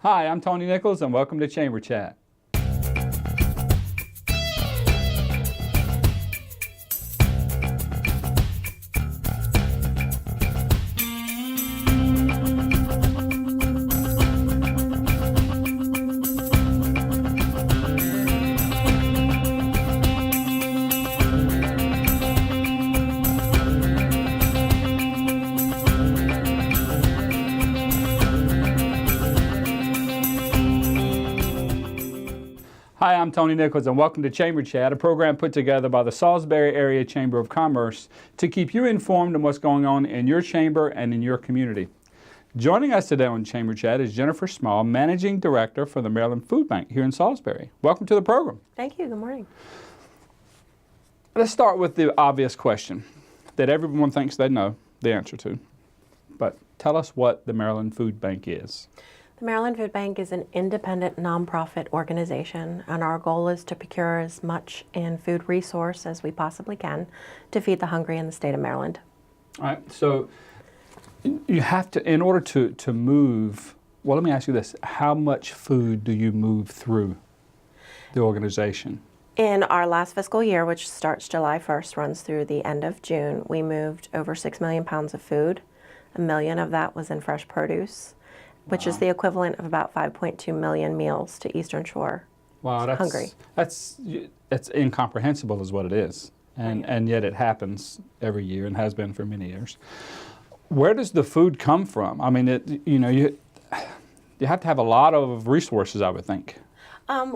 Hi, I'm Tony Nichols, and welcome to Chamber Chat. Hi, I'm Tony Nichols, and welcome to Chamber Chat, a program put together by the Salisbury Area Chamber of Commerce to keep you informed on what's going on in your chamber and in your community. Joining us today on Chamber Chat is Jennifer Small, Managing Director for the Maryland Food Bank here in Salisbury. Welcome to the program. Thank you. Good morning. Let's start with the obvious question that everyone thinks they know the answer to. But tell us what the Maryland Food Bank is. The Maryland Food Bank is an independent nonprofit organization, and our goal is to procure as much in food resource as we possibly can to feed the hungry in the state of Maryland. All right, so you have to, in order to move, well, let me ask you this. How much food do you move through the organization? In our last fiscal year, which starts July 1st, runs through the end of June, we moved over 6 million pounds of food. 1 million of that was in fresh produce, which is the equivalent of about 5.2 million meals to Eastern Shore. Wow, that's incomprehensible is what it is. And yet it happens every year and has been for many years. Where does the food come from? I mean, you have to have a lot of resources, I would think.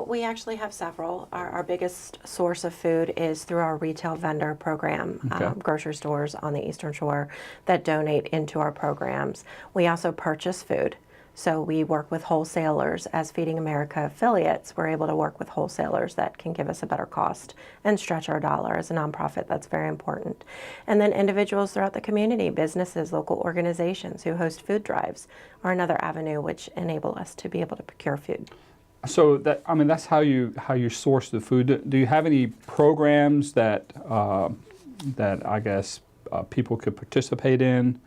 We actually have several. Our biggest source of food is through our retail vendor program, grocery stores on the Eastern Shore that donate into our programs. We also purchase food. So we work with wholesalers. As Feeding America affiliates, we're able to work with wholesalers that can give us a better cost and stretch our dollar. As a nonprofit, that's very important. And then individuals throughout the community, businesses, local organizations who host food drives are another avenue which enable us to be able to procure food. So that's how you source the food. Do you have any programs that I guess people could participate in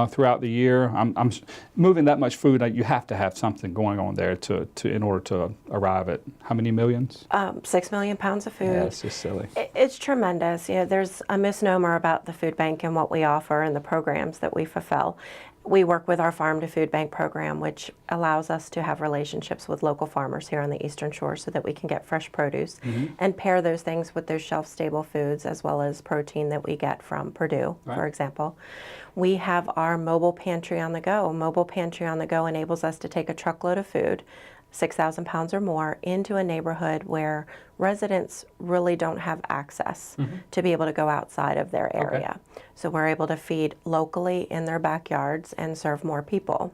throughout the year? I'm moving that much food. You have to have something going on there in order to arrive at how many millions? 6 million pounds of food. Yeah, it's just silly. It's tremendous. There's a misnomer about the food bank and what we offer and the programs that we fulfill. We work with our Farm to Food Bank program, which allows us to have relationships with local farmers here on the Eastern Shore so that we can get fresh produce and pair those things with those shelf-stable foods as well as protein that we get from Purdue, for example. We have our Mobile Pantry on the Go. Mobile Pantry on the Go enables us to take a truckload of food, 6,000 pounds or more, into a neighborhood where residents really don't have access to be able to go outside of their area. So we're able to feed locally in their backyards and serve more people.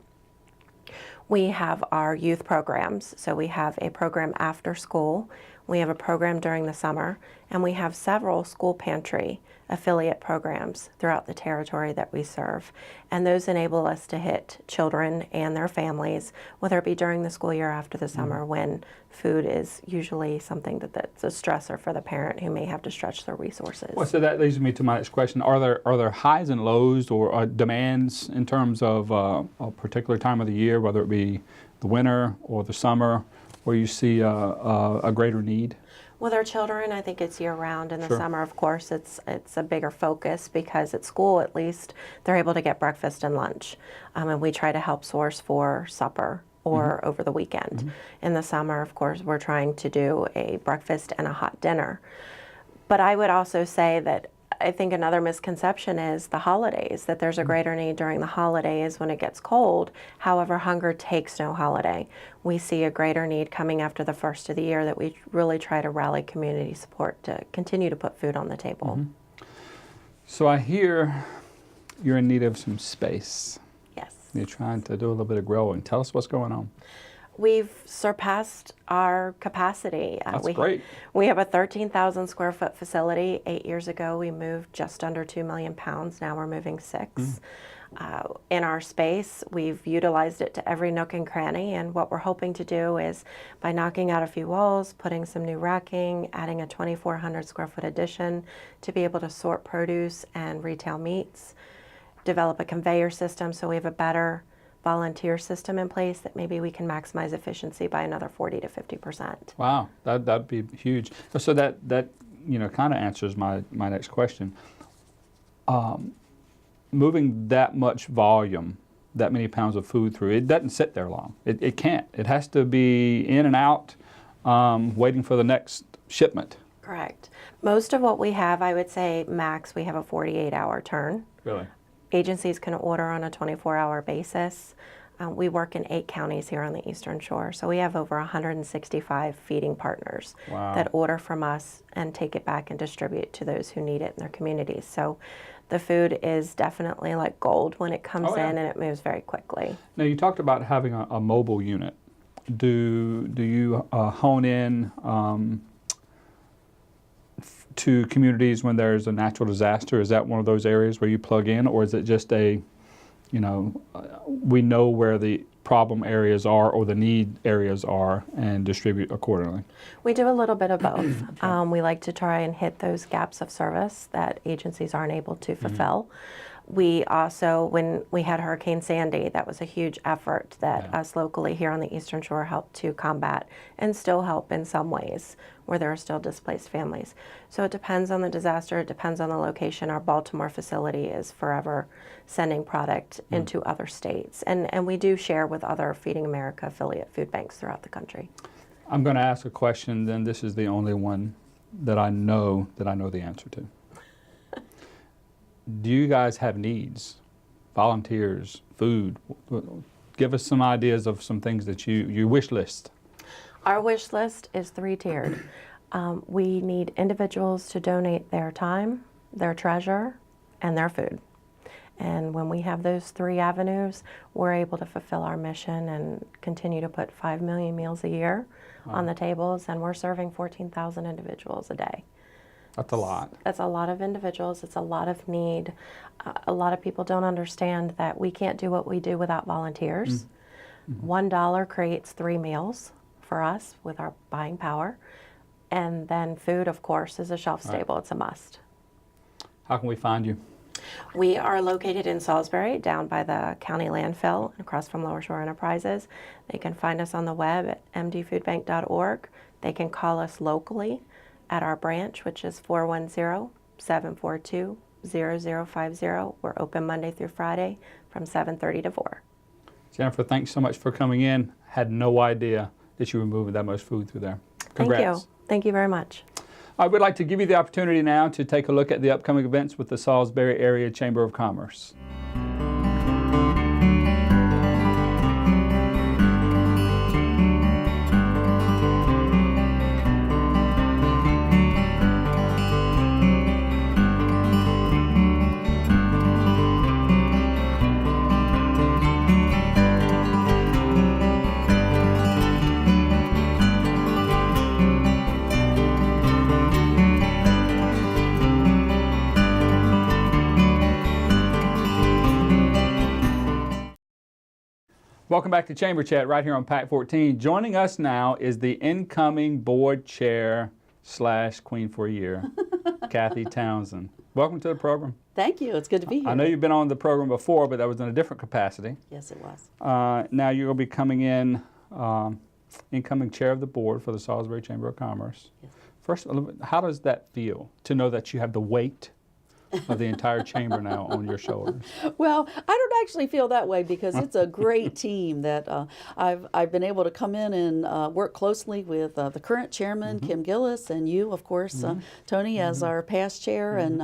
We have our youth programs. So we have a program after school, we have a program during the summer, and we have several school pantry affiliate programs throughout the territory that we serve. And those enable us to hit children and their families, whether it be during the school year or after the summer, when food is usually something that's a stressor for the parent who may have to stretch their resources. Well, so that leads me to my next question. Are there highs and lows or demands in terms of a particular time of the year, whether it be the winter or the summer, where you see a greater need? With our children, I think it's year-round. In the summer, of course, it's a bigger focus because at school, at least, they're able to get breakfast and lunch. And we try to help source for supper or over the weekend. In the summer, of course, we're trying to do a breakfast and a hot dinner. But I would also say that I think another misconception is the holidays, that there's a greater need during the holidays when it gets cold. However, hunger takes no holiday. We see a greater need coming after the first of the year that we really try to rally community support to continue to put food on the table. So I hear you're in need of some space. Yes. You're trying to do a little bit of growing. Tell us what's going on. We've surpassed our capacity. That's great. We have a 13,000 square foot facility. 8 years ago, we moved just under 2 million pounds. Now we're moving 6. In our space, we've utilized it to every nook and cranny, and what we're hoping to do is, by knocking out a few walls, putting some new racking, adding a 2,400 square foot addition to be able to sort produce and retail meats, develop a conveyor system so we have a better volunteer system in place that maybe we can maximize efficiency by another 40 to 50%. Wow, that'd be huge. So that kind of answers my next question. Moving that much volume, that many pounds of food through, it doesn't sit there long. It can't. It has to be in and out, waiting for the next shipment. Correct. Most of what we have, I would say max, we have a 48-hour turn. Really? Agencies can order on a 24-hour basis. We work in 8 counties here on the Eastern Shore, so we have over 165 feeding partners that order from us and take it back and distribute to those who need it in their communities. So the food is definitely like gold when it comes in, and it moves very quickly. Now, you talked about having a mobile unit. Do you hone in to communities when there's a natural disaster? Is that one of those areas where you plug in, or is it just we know where the problem areas are or the need areas are and distribute accordingly? We do a little bit of both. We like to try and hit those gaps of service that agencies aren't able to fulfill. We also, when we had Hurricane Sandy, that was a huge effort that us locally here on the Eastern Shore helped to combat and still help in some ways where there are still displaced families. So it depends on the disaster, it depends on the location. Our Baltimore facility is forever sending product into other states. And we do share with other Feeding America affiliate food banks throughout the country. I'm going to ask a question, then this is the only one that I know the answer to. Do you guys have needs? Volunteers, food? Give us some ideas of some things that you wish list. Our wish list is 3-tiered. We need individuals to donate their time, their treasure, and their food. And when we have those 3 avenues, we're able to fulfill our mission and continue to put 5 million meals a year on the tables, and we're serving 14,000 individuals a day. That's a lot. That's a lot of individuals. It's a lot of need. A lot of people don't understand that we can't do what we do without volunteers. $1 creates 3 meals for us with our buying power. And then food, of course, is a shelf stable. It's a must. How can we find you? We are located in Salisbury, down by the county landfill, across from Lower Shore Enterprises. They can find us on the web at mdfoodbank.org. They can call us locally at our branch, which is 410-742-0050. We're open Monday through Friday from 7:30 to 4. Jennifer, thanks so much for coming in. Had no idea that you were moving that much food through there. Congrats. Thank you. Thank you very much. I would like to give you the opportunity now to take a look at the upcoming events with the Salisbury Area Chamber of Commerce. Welcome back to Chamber Chat right here on PAC 14. Joining us now is the incoming board chair / queen for a year, Cathy Townsend. Welcome to the program. Thank you. It's good to be here. I know you've been on the program before, but that was in a different capacity. Yes, it was. Now you're going to be coming in, incoming chair of the board for the Salisbury Chamber of Commerce. Yes. First, how does that feel to know that you have the weight of the entire chamber now on your shoulders? Well, I don't actually feel that way because it's a great team that I've been able to come in and work closely with the current chairman, Kim Gillis, and you, of course, Tony, as our past chair. And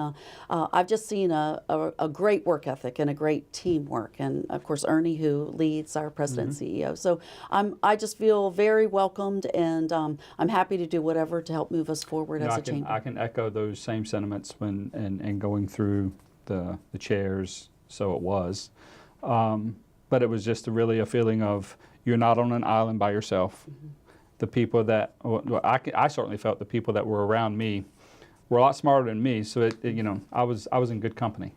I've just seen a great work ethic and a great teamwork. And, of course, Ernie, who leads our president and CEO. So I just feel very welcomed, and I'm happy to do whatever to help move us forward as a chamber. I can echo those same sentiments and going through the chairs, so it was. But it was just really a feeling of you're not on an island by yourself. The people that, I certainly felt the people that were around me were a lot smarter than me, so I was in good company.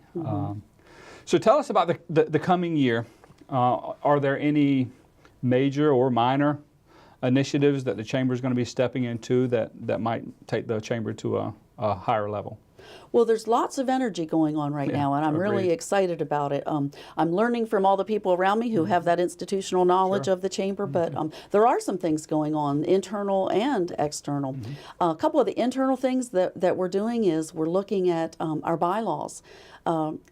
So tell us about the coming year. Are there any major or minor initiatives that the chamber is going to be stepping into that might take the chamber to a higher level? Well, there's lots of energy going on right now, and I'm really agreed. excited about it. I'm learning from all the people around me who have that institutional knowledge Sure. of the chamber, but there are some things going on, internal and external. A couple of the internal things that we're doing is we're looking at our bylaws.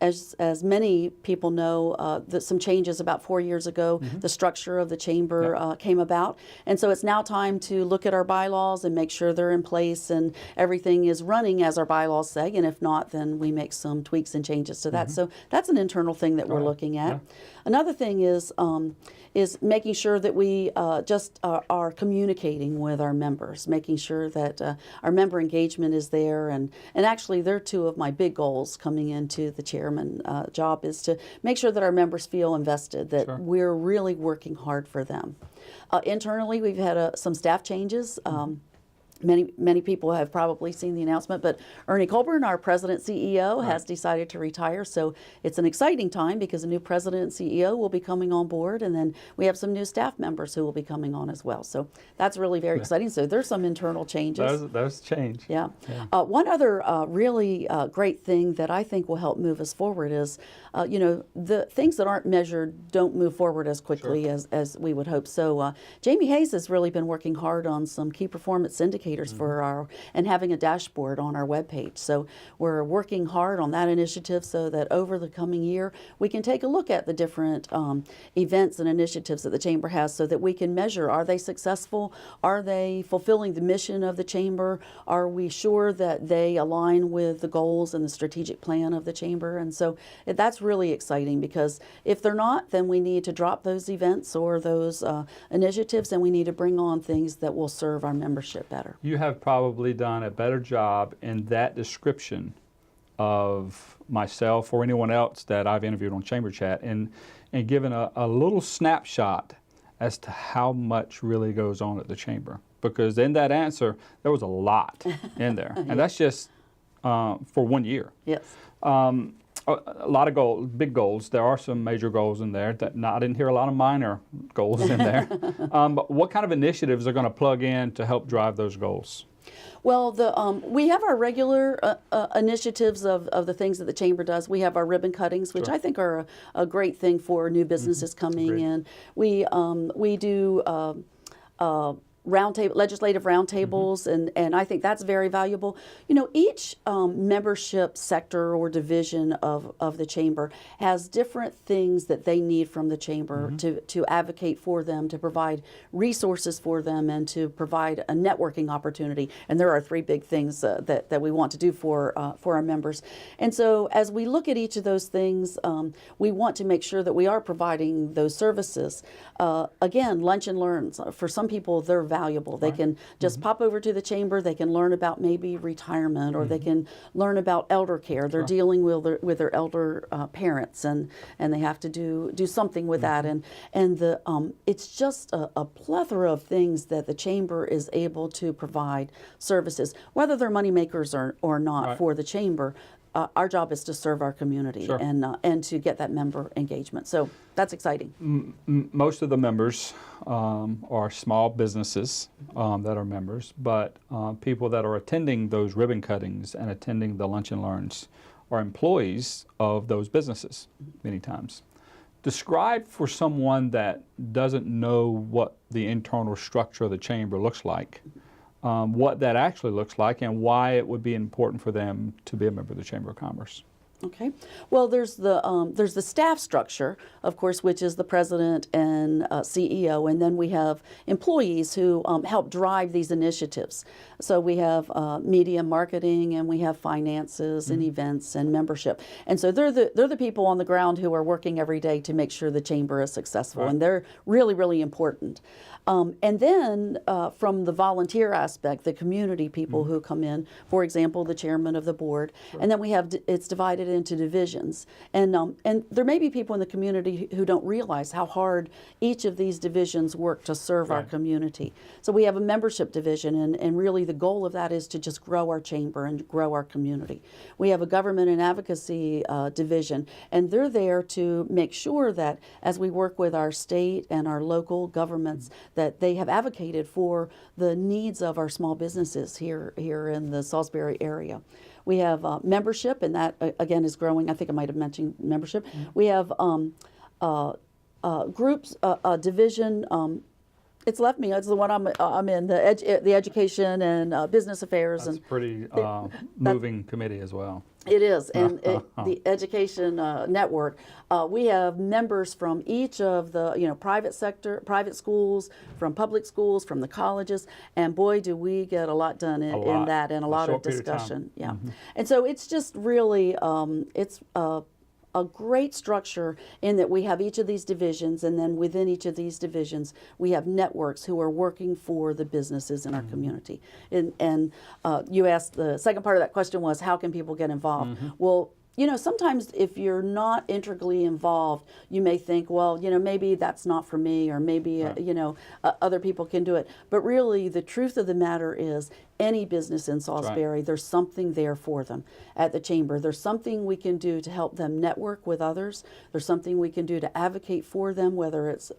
As many people know, that some changes about 4 years ago, the structure of the chamber came about. And so it's now time to look at our bylaws and make sure they're in place and everything is running as our bylaws say. And if not, then we make some tweaks and changes to that. So that's an internal thing that we're looking at. Another thing is making sure that we just are communicating with our members, making sure that our member engagement is there. And actually, they're two of my big goals coming into the chairman job, is to make sure that our members feel invested, that we're really working hard for them. Internally, we've had some staff changes. Many people have probably seen the announcement, but Ernie Colburn, our president CEO, has decided to retire. So it's an exciting time because a new president and CEO will be coming on board, and then we have some new staff members who will be coming on as well. So that's really very exciting. So there's some internal changes. Those change. Yeah. One other really great thing that I think will help move us forward is, the things that aren't measured don't move forward as quickly as we would hope. So Jamie Hayes has really been working hard on some key performance indicators for and having a dashboard on our webpage. So we're working hard on that initiative so that over the coming year we can take a look at the different events and initiatives that the chamber has, so that we can measure, are they successful? Are they fulfilling the mission of the chamber? Are we sure that they align with the goals and the strategic plan of the chamber? And so that's really exciting, because if they're not, then we need to drop those events or those initiatives, and we need to bring on things that will serve our membership better. You have probably done a better job in that description of myself or anyone else that I've interviewed on Chamber Chat, and given a little snapshot as to how much really goes on at the chamber. Because in that answer, there was a lot in there. And that's just for 1 year. Yes. A lot of goals, big goals. There are some major goals in there. I didn't hear a lot of minor goals in there. But what kind of initiatives are going to plug in to help drive those goals? Well, we have our regular initiatives of the things that the chamber does. We have our ribbon cuttings, which I think are a great thing for new businesses coming in. We do legislative roundtables, and I think that's very valuable. Each membership sector or division of the chamber has different things that they need from the chamber to advocate for them, to provide resources for them, and to provide a networking opportunity. And there are 3 big things that we want to do for our members. And so as we look at each of those things, we want to make sure that we are providing those services. Again, lunch and learns. For some people, they're valuable. They can just pop over to the chamber. They can learn about maybe retirement, or they can learn about elder care. They're dealing with their elder parents, and they have to do something with that. And it's just a plethora of things that the chamber is able to provide services, whether they're money makers or not for the chamber. Our job is to serve our community and to get that member engagement. So that's exciting. Most of the members are small businesses that are members, but people that are attending those ribbon cuttings and attending the lunch and learns are employees of those businesses many times. Describe for someone that doesn't know what the internal structure of the chamber looks like, what that actually looks like, and why it would be important for them to be a member of the Chamber of Commerce. Okay. Well, there's the staff structure, of course, which is the president and CEO, and then we have employees who help drive these initiatives. So we have media marketing, and we have finances and events and membership, and so they're the people on the ground who are working every day to make sure the chamber is successful, and they're really, really important. And then from the volunteer aspect, the community people who come in, for example, the chairman of the board, and then we have it's divided into divisions. And there may be people in the community who don't realize how hard each of these divisions work to serve our community. So we have a membership division, and really the goal of that is to just grow our chamber and grow our community. We have a government and advocacy division, and they're there to make sure that as we work with our state and our local governments, that they have advocated for the needs of our small businesses here in the Salisbury area. We have membership, and that again is growing. I think I might have mentioned membership. We have groups, division. It's left me. It's the one I'm in, the education and business affairs. That's and pretty moving committee as well. It is, and the education network. We have members from each of the private sector, private schools, from public schools, from the colleges, and boy, do we get a lot done in that, and a lot of discussion. Yeah, and so it's just really it's a great structure in that we have each of these divisions, and then within each of these divisions we have networks who are working for the businesses in our community. And you asked, the second part of that question was, how can people get involved? Well, sometimes if you're not integrally involved, you may think, well, maybe that's not for me, or maybe, other people can do it. But really, the truth of the matter is, any business in Salisbury, there's something there for them at the chamber. There's something we can do to help them network with others. There's something we can do to advocate for them, whether it's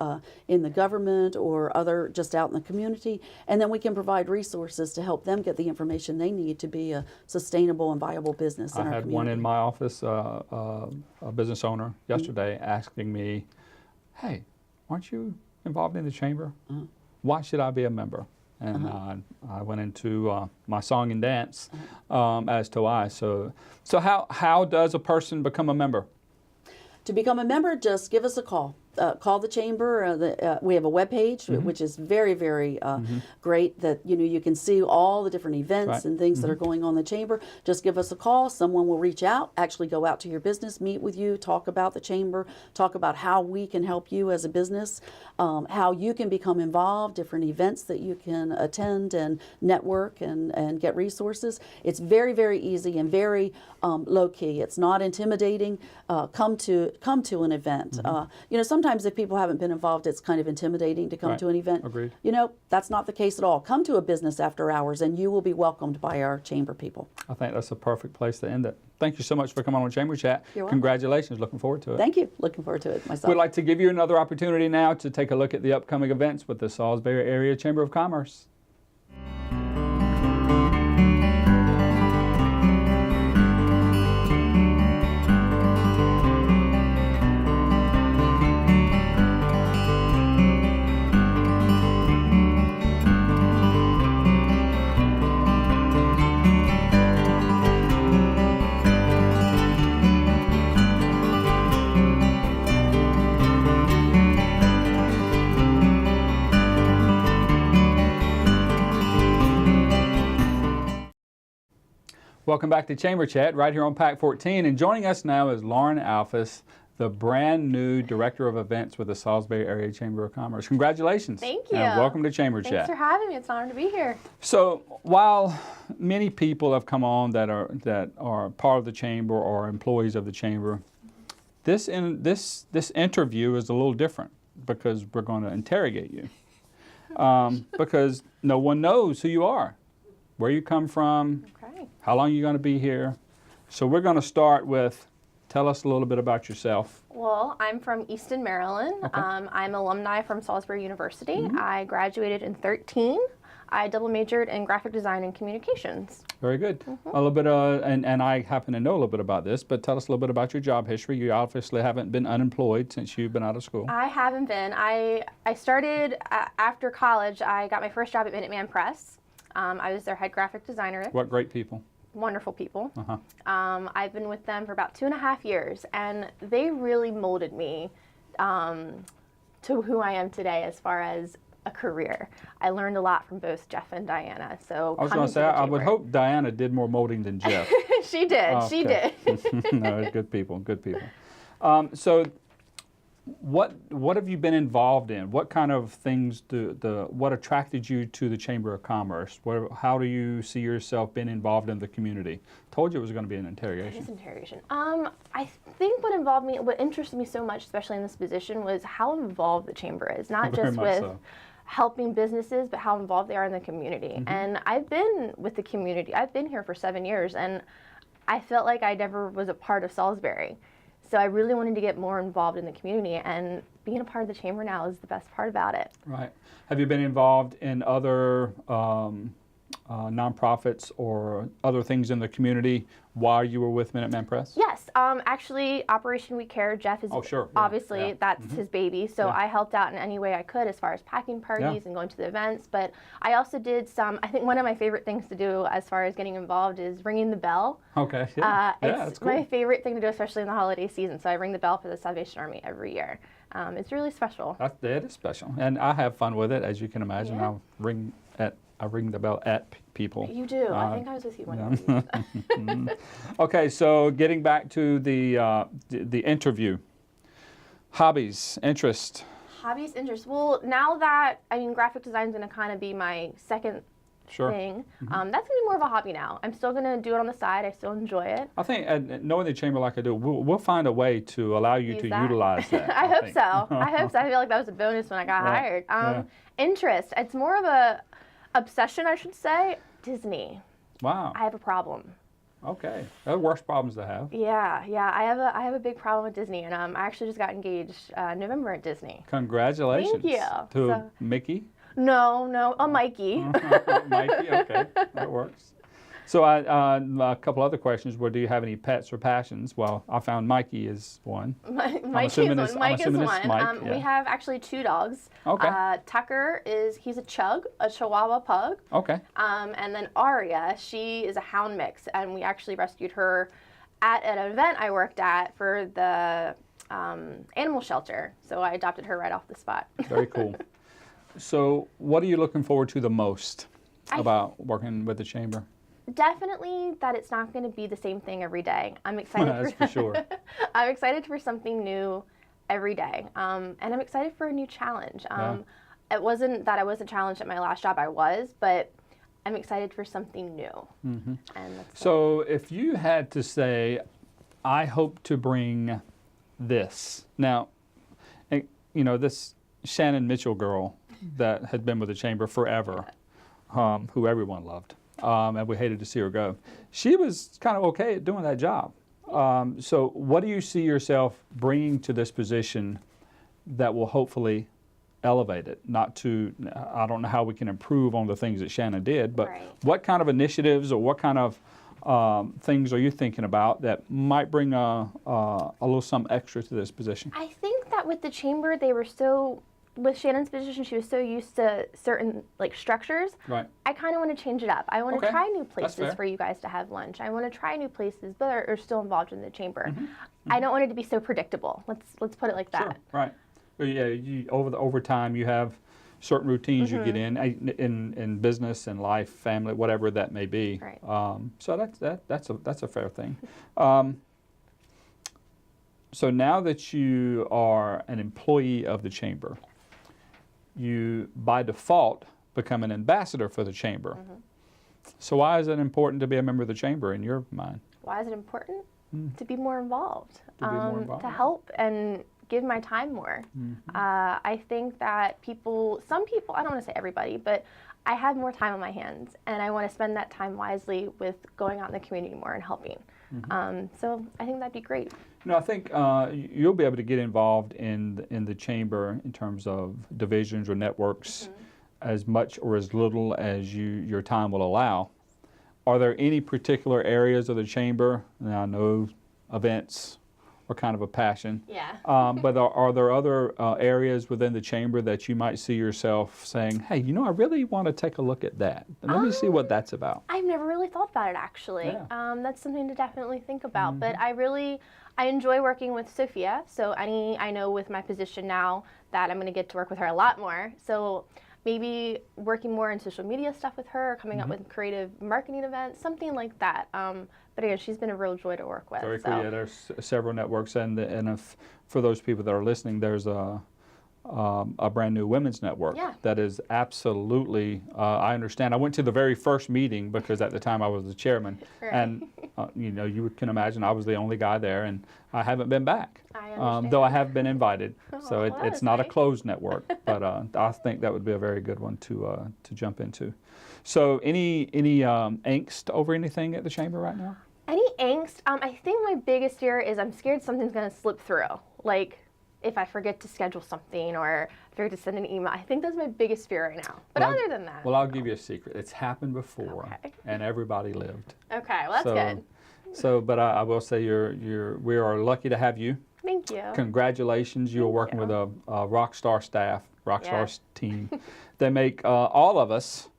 in the government or just out in the community. And then we can provide resources to help them get the information they need to be a sustainable and viable business in our community. I had one in my office, a business owner yesterday, asking me, hey, aren't you involved in the chamber? Why should I be a member? And I went into my song and dance as to why. So how does a person become a member? To become a member, just give us a call. Call the chamber. We have a webpage, which is very, very great, that you can see all the different events and things that are going on in the chamber. Just give us a call. Someone will reach out, actually go out to your business, meet with you, talk about the chamber, talk about how we can help you as a business, how you can become involved, different events that you can attend and network and get resources. It's very, very easy and very low key. It's not intimidating. Come to an event. Sometimes if people haven't been involved, it's kind of intimidating to come to an event. Agreed. That's not the case at all. Come to a business after hours, and you will be welcomed by our chamber people. I think that's a perfect place to end it. Thank you so much for coming on Chamber Chat. You're welcome. Congratulations. Looking forward to it. Thank you. Looking forward to it myself. We'd like to give you another opportunity now to take a look at the upcoming events with the Salisbury Area Chamber of Commerce. Welcome back to Chamber Chat right here on PAC 14, and joining us now is Lauren Alfes, the brand new Director of Events with the Salisbury Area Chamber of Commerce. Congratulations. Thank you. And welcome to Chamber Chat. Thanks for having me. It's an honor to be here. So while many people have come on that are part of the Chamber or employees of the Chamber, this interview is a little different because we're going to interrogate you because no one knows who you are, where you come from, how long you're going to be here. So we're going to start with, tell us a little bit about yourself. Well, I'm from Easton, Maryland. Okay. I'm alumni from Salisbury University. I graduated in 2013. I double majored in graphic design and communications. Very good. A little bit, and I happen to know a little bit about this, but tell us a little bit about your job history. You obviously haven't been unemployed since you've been out of school. I haven't been. I started after college. I got my first job at Minuteman Press. I was their head graphic designer. What great people. Wonderful people. I've been with them for about 2.5 years, and they really molded me to who I am today as far as a career. I learned a lot from both Jeff and Diana. So I was going to say, I would hope Diana did more molding than Jeff. She did. Oh, she did. No, good people. Good people. So, what have you been involved in? What kind of things what attracted you to the Chamber of Commerce? How do you see yourself being involved in the community? Told you it was going to be an interrogation. It is interrogation. I think what interested me so much, especially in this position, was how involved the Chamber is. Not just with helping businesses, but how involved they are in the community. And I've been with the community. I've been here for 7 years, and I felt like I never was a part of Salisbury. So I really wanted to get more involved in the community, and being a part of the Chamber now is the best part about it. Right. Have you been involved in other nonprofits or other things in the community while you were with Minuteman Press? Yes, actually, Operation We Care, Jeff is obviously that's his baby, so I helped out in any way I could as far as packing parties and going to the events, but I also did I think one of my favorite things to do as far as getting involved is ringing the bell. Okay, It's my favorite thing to do, especially in the holiday season, so I ring the bell for the Salvation Army every year. It's really special. That is special, and I have fun with it, as you can imagine. Yeah. I ring the bell at people. You do. I think I was with you one day. Okay, so getting back to the interview, hobbies, interest. Hobbies, interests. Well, now that, graphic design is going to kind of be my second thing, that's going to be more of a hobby now. I'm still going to do it on the side. I still enjoy it. I think, knowing the chamber like I do, we'll find a way to allow you to utilize that. I hope so. I hope so. I feel like that was a bonus when I got hired. Interest. It's more of a obsession, I should say. Disney. Wow. I have a problem. Okay. They're the worst problems to have. Yeah. I have a big problem with Disney, and I actually just got engaged in November at Disney. Congratulations. Thank you. To Mickey? No, a Mikey. Mikey, okay. That works. So a couple other questions. Do you have any pets or passions? Well, I found Mikey is one. Mike is one. Mike. We have actually 2 dogs. Okay. Tucker he's a Chihuahua pug. Okay. And then Aria, she is a hound mix, and we actually rescued her at an event I worked at for the animal shelter. So I adopted her right off the spot. Very cool. So what are you looking forward to the most about working with the chamber? Definitely that it's not going to be the same thing every day. I'm excited for sure. I'm excited for something new every day, and I'm excited for a new challenge. It wasn't that I wasn't challenged at my last job. I was, but I'm excited for something new. And that's so if you had to say, I hope to bring this. Now, this Shannon Mitchell girl that had been with the chamber forever, who everyone loved. And we hated to see her go. She was kind of okay at doing that job. So what do you see yourself bringing to this position that will hopefully elevate it? I don't know how we can improve on the things that Shannon did, but what kind of initiatives or what kind of things are you thinking about that might bring a little something extra to this position? I think that with the chamber, with Shannon's position, she was so used to certain structures. Right. I kind of want to change it up. I want to try new places for you guys to have lunch. I want to try new places, but are still involved in the chamber. I don't want it to be so predictable. Let's put it like that. Sure. Right. Well, yeah. Over time, you have certain routines you get in business and life, family, whatever that may be. Right. So that's a fair thing. So now that you are an employee of the chamber, you by default become an ambassador for the chamber. So why is it important to be a member of the chamber in your mind? Why is it important? To be more involved. To help and give my time more. I think that some people, I don't want to say everybody, but I have more time on my hands, and I want to spend that time wisely with going out in the community more and helping. So I think that'd be great. I think you'll be able to get involved in the chamber in terms of divisions or networks as much or as little as your time will allow. Are there any particular areas of the chamber? Now, I know events are kind of a passion. Yeah. But are there other areas within the chamber that you might see yourself saying, hey, I really want to take a look at that. Let me see what that's about. I've never really thought about it, actually. Yeah. That's something to definitely think about. But I enjoy working with Sophia. So I know with my position now that I'm going to get to work with her a lot more. So maybe working more in social media stuff with her, coming up with creative marketing events, something like that. But again, she's been a real joy to work with. Very cool. Yeah, there's several networks, and if for those people that are listening, there's a brand new women's network that is absolutely. I understand. I went to the very first meeting because at the time I was the chairman, and you can imagine I was the only guy there, and I haven't been back. I understand. Though I have been invited, so it's not nice. a closed network, but I think that would be a very good one to jump into. So any angst over anything at the chamber right now? Any angst? I think my biggest fear is I'm scared something's going to slip through. if I forget to schedule something or I forget to send an email. I think that's my biggest fear right now. But Well, other than that. Well, I'll give you a secret. It's happened before, Okay. and everybody lived. Okay, well, that's good. So, but I will say we are lucky to have you. Thank you. Congratulations. You're working you. with a rock star staff, rock star Yes. team. They make all of us,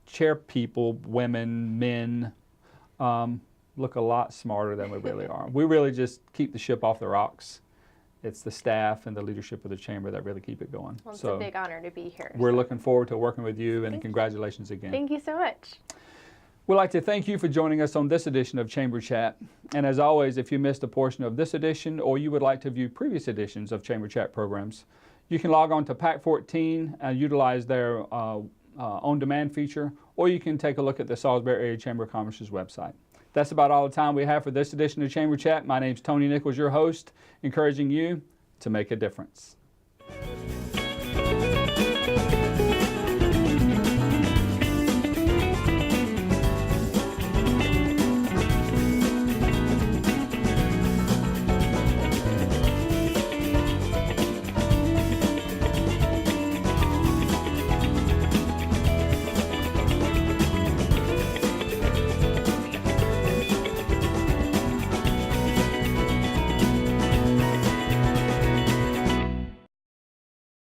chair people, women, men, look a lot smarter than we really are. We really just keep the ship off the rocks. It's the staff and the leadership of the chamber that really keep it going. Well, it's So a big honor to be here. we're so looking forward to working with you, and Thank you. congratulations again. Thank you so much. We'd like to thank you for joining us on this edition of Chamber Chat. And as always, if you missed a portion of this edition or you would like to view previous editions of Chamber Chat programs, you can log on to PAC 14 and utilize their on-demand feature, or you can take a look at the Salisbury Area Chamber of Commerce's website. That's about all the time we have for this edition of Chamber Chat. My name's Tony Nichols, your host, encouraging you to make a difference.